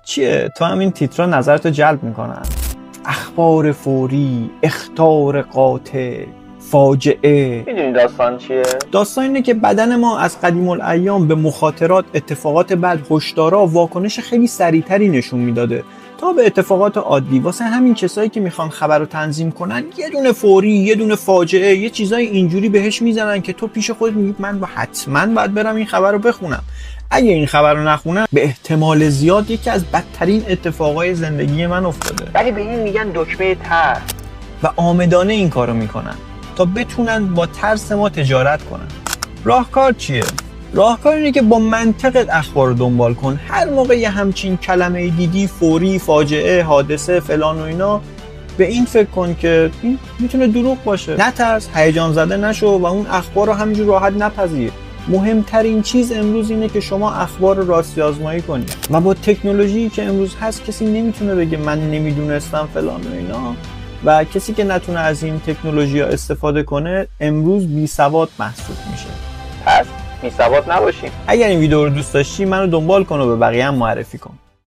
چیه؟ تو همین تیترا نظرتو جلب میکنن. اخبار فوری، اخطار قاطع، فاجعه. میدونی داستان چیه؟ داستان اینه که بدن ما از قدیم الایام به مخاطرات، اتفاقات بد، هشدارا واکنش خیلی سریعتری نشون میداده تا به اتفاقات عادی. واسه همین کسایی که میخوان خبر رو تنظیم کنن، یه دونه فوری، یه دونه فاجعه، یه چیزای اینجوری بهش میزنن که تو پیش خودت میگی من حتما باید برم این خبر رو بخونم. اگه این خبر رو نخونم به احتمال زیاد یکی از بدترین اتفاقای زندگی من افتاده. ولی به این میگن دکمه ترس. و عامدانه این کارو میکنن تا بتونن با ترس ما تجارت کنن. راهکار چیه؟ راهکار اینه که با منطق اخبار رو دنبال کن. هر موقع یه همچین کلمه دیدی، فوری، فاجعه، حادثه، فلان و اینا، به این فکر کن که این میتونه دروغ باشه. نترس، هیجان زده نشو و اون اخبار رو همینجور راحت نپذیر. مهمترین چیز امروز اینه که شما اخبار رو راستی آزمایی کنید. و با تکنولوژی که امروز هست کسی نمیتونه بگه من نمیدونستم فلان و اینا، و کسی که نتونه از این تکنولوژی ها استفاده کنه امروز بی سواد محسوب میشه. پس بی سواد نباشیم. اگر این ویدیو رو دوست داشتی منو دنبال کن و به بقیه هم معرفی کن.